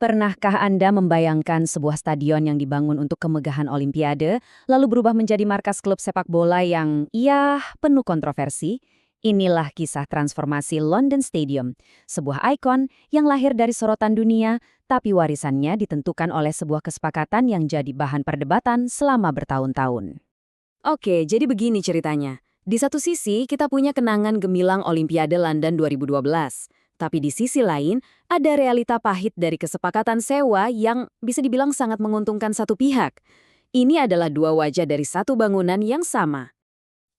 Pernahkah Anda membayangkan sebuah stadion yang dibangun untuk kemegahan Olimpiade, lalu berubah menjadi markas klub sepak bola yang, ya, penuh kontroversi? Inilah kisah transformasi London Stadium, sebuah ikon yang lahir dari sorotan dunia, tapi warisannya ditentukan oleh sebuah kesepakatan yang jadi bahan perdebatan selama bertahun-tahun. Oke, jadi begini ceritanya. Di satu sisi, kita punya kenangan gemilang Olimpiade London 2012. Tapi di sisi lain, ada realita pahit dari kesepakatan sewa yang bisa dibilang sangat menguntungkan satu pihak. Ini adalah dua wajah dari satu bangunan yang sama.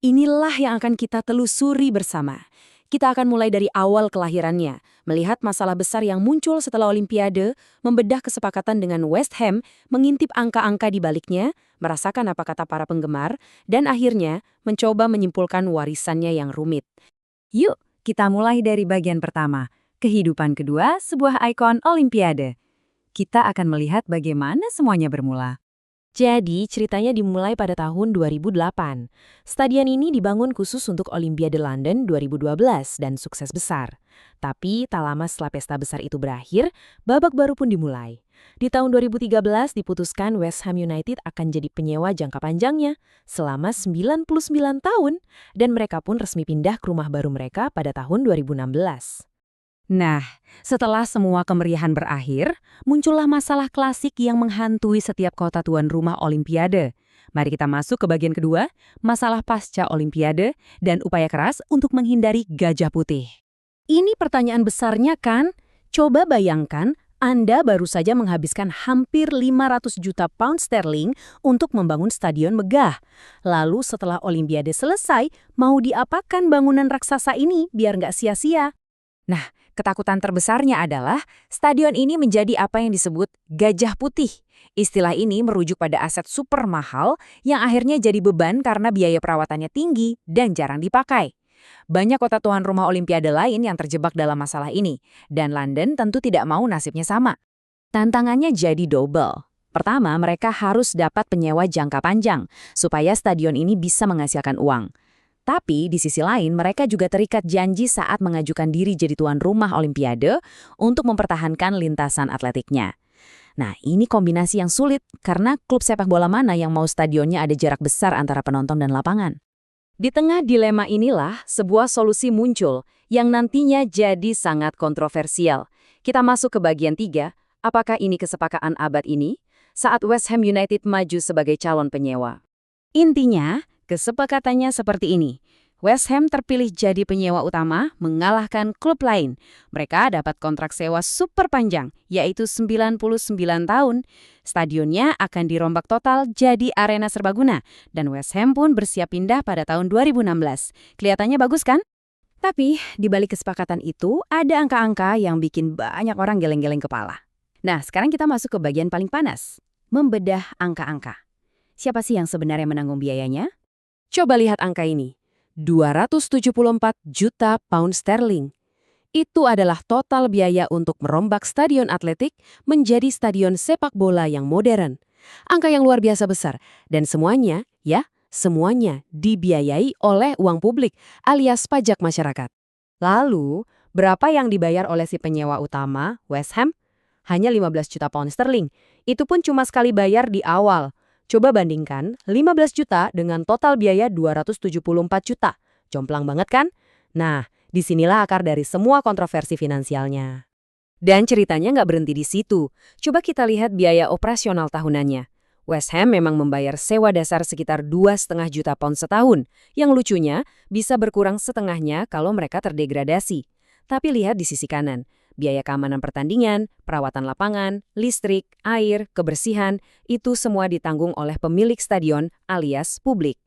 Inilah yang akan kita telusuri bersama. Kita akan mulai dari awal kelahirannya, melihat masalah besar yang muncul setelah Olimpiade, membedah kesepakatan dengan West Ham, mengintip angka-angka di baliknya, merasakan apa kata para penggemar, dan akhirnya mencoba menyimpulkan warisannya yang rumit. Yuk, kita mulai dari bagian pertama, kehidupan kedua sebuah ikon Olimpiade. Kita akan melihat bagaimana semuanya bermula. Jadi, ceritanya dimulai pada tahun 2008. Stadion ini dibangun khusus untuk Olimpiade London 2012 dan sukses besar. Tapi, tak lama setelah pesta besar itu berakhir, babak baru pun dimulai. Di tahun 2013 diputuskan West Ham United akan jadi penyewa jangka panjangnya selama 99 tahun, dan mereka pun resmi pindah ke rumah baru mereka pada tahun 2016. Nah, setelah semua kemeriahan berakhir, muncullah masalah klasik yang menghantui setiap kota tuan rumah Olimpiade. Mari kita masuk ke bagian kedua, masalah pasca Olimpiade dan upaya keras untuk menghindari gajah putih. Ini pertanyaan besarnya kan? Coba bayangkan, Anda baru saja menghabiskan hampir 500 juta pound sterling untuk membangun stadion megah. Lalu setelah Olimpiade selesai, mau diapakan bangunan raksasa ini biar nggak sia-sia? Nah, ketakutan terbesarnya adalah stadion ini menjadi apa yang disebut gajah putih. Istilah ini merujuk pada aset super mahal yang akhirnya jadi beban karena biaya perawatannya tinggi dan jarang dipakai. Banyak kota tuan rumah Olimpiade lain yang terjebak dalam masalah ini, dan London tentu tidak mau nasibnya sama. Tantangannya jadi double. Pertama, mereka harus dapat penyewa jangka panjang supaya stadion ini bisa menghasilkan uang. Tapi di sisi lain, mereka juga terikat janji saat mengajukan diri jadi tuan rumah Olimpiade untuk mempertahankan lintasan atletiknya. Nah, ini kombinasi yang sulit karena klub sepak bola mana yang mau stadionnya ada jarak besar antara penonton dan lapangan. Di tengah dilema inilah, sebuah solusi muncul yang nantinya jadi sangat kontroversial. Kita masuk ke bagian 3, apakah ini kesepakatan abad ini? Saat West Ham United maju sebagai calon penyewa. Intinya, kesepakatannya seperti ini. West Ham terpilih jadi penyewa utama, mengalahkan klub lain. Mereka dapat kontrak sewa super panjang, yaitu 99 tahun. Stadionnya akan dirombak total jadi arena serbaguna, dan West Ham pun bersiap pindah pada tahun 2016. Kelihatannya bagus kan? Tapi, di balik kesepakatan itu, ada angka-angka yang bikin banyak orang geleng-geleng kepala. Nah, sekarang kita masuk ke bagian paling panas, membedah angka-angka. Siapa sih yang sebenarnya menanggung biayanya? Coba lihat angka ini. 274 juta pound sterling. Itu adalah total biaya untuk merombak stadion atletik menjadi stadion sepak bola yang modern. Angka yang luar biasa besar. Dan semuanya, semuanya dibiayai oleh uang publik alias pajak masyarakat. Lalu, berapa yang dibayar oleh si penyewa utama, West Ham? Hanya 15 juta pound sterling. Itu pun cuma sekali bayar di awal. Coba bandingkan 15 juta dengan total biaya 274 juta. Jomplang banget kan? Nah, disinilah akar dari semua kontroversi finansialnya. Dan ceritanya nggak berhenti di situ. Coba kita lihat biaya operasional tahunannya. West Ham memang membayar sewa dasar sekitar 2,5 juta pound setahun. Yang lucunya, bisa berkurang setengahnya kalau mereka terdegradasi. Tapi lihat di sisi kanan. Biaya keamanan pertandingan, perawatan lapangan, listrik, air, kebersihan, itu semua ditanggung oleh pemilik stadion alias publik.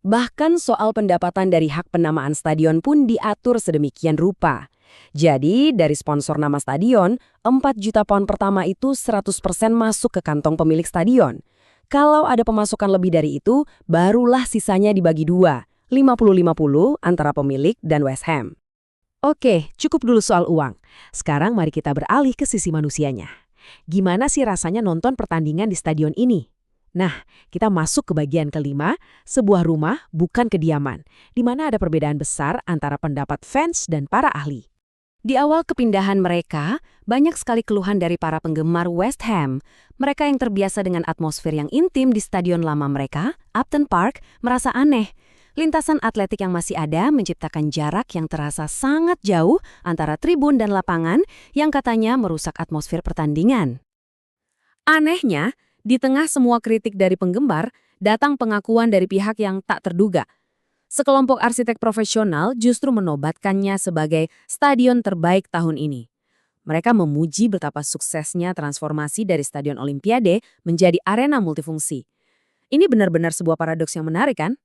Bahkan soal pendapatan dari hak penamaan stadion pun diatur sedemikian rupa. Jadi, dari sponsor nama stadion, 4 juta pound pertama itu 100% masuk ke kantong pemilik stadion. Kalau ada pemasukan lebih dari itu, barulah sisanya dibagi dua, 50-50 antara pemilik dan West Ham. Oke, cukup dulu soal uang. Sekarang mari kita beralih ke sisi manusianya. Gimana sih rasanya nonton pertandingan di stadion ini? Nah, kita masuk ke bagian kelima, sebuah rumah bukan kediaman, di mana ada perbedaan besar antara pendapat fans dan para ahli. Di awal kepindahan mereka, banyak sekali keluhan dari para penggemar West Ham. Mereka yang terbiasa dengan atmosfer yang intim di stadion lama mereka, Upton Park, merasa aneh. Lintasan atletik yang masih ada menciptakan jarak yang terasa sangat jauh antara tribun dan lapangan yang katanya merusak atmosfer pertandingan. Anehnya, di tengah semua kritik dari penggemar, datang pengakuan dari pihak yang tak terduga. Sekelompok arsitek profesional justru menobatkannya sebagai stadion terbaik tahun ini. Mereka memuji betapa suksesnya transformasi dari Stadion Olimpiade menjadi arena multifungsi. Ini benar-benar sebuah paradoks yang menarik, kan?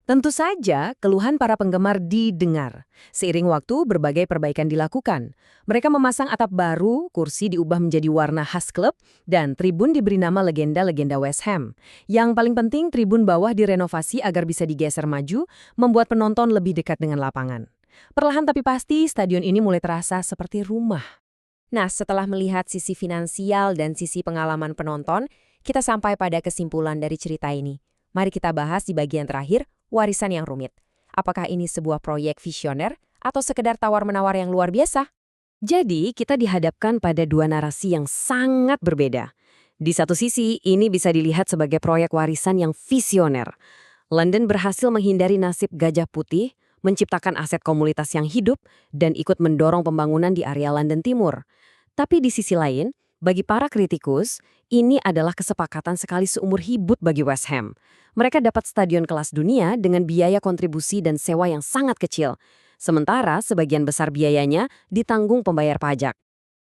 Tentu saja, keluhan para penggemar didengar. Seiring waktu, berbagai perbaikan dilakukan. Mereka memasang atap baru, kursi diubah menjadi warna khas klub, dan tribun diberi nama legenda-legenda West Ham. Yang paling penting, tribun bawah direnovasi agar bisa digeser maju, membuat penonton lebih dekat dengan lapangan. Perlahan tapi pasti, stadion ini mulai terasa seperti rumah. Nah, setelah melihat sisi finansial dan sisi pengalaman penonton, kita sampai pada kesimpulan dari cerita ini. Mari kita bahas di bagian terakhir, warisan yang rumit. Apakah ini sebuah proyek visioner atau sekedar tawar-menawar yang luar biasa? Jadi, kita dihadapkan pada dua narasi yang sangat berbeda. Di satu sisi, ini bisa dilihat sebagai proyek warisan yang visioner. London berhasil menghindari nasib gajah putih, menciptakan aset komunitas yang hidup, dan ikut mendorong pembangunan di area London Timur. Tapi di sisi lain, bagi para kritikus, ini adalah kesepakatan sekali seumur hidup bagi West Ham. Mereka dapat stadion kelas dunia dengan biaya kontribusi dan sewa yang sangat kecil. Sementara sebagian besar biayanya ditanggung pembayar pajak.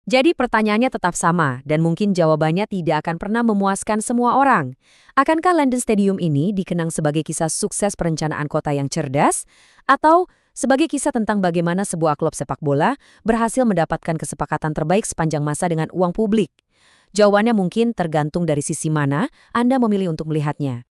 Jadi pertanyaannya tetap sama dan mungkin jawabannya tidak akan pernah memuaskan semua orang. Akankah London Stadium ini dikenang sebagai kisah sukses perencanaan kota yang cerdas? Atau sebagai kisah tentang bagaimana sebuah klub sepak bola berhasil mendapatkan kesepakatan terbaik sepanjang masa dengan uang publik? Jawabannya mungkin tergantung dari sisi mana Anda memilih untuk melihatnya.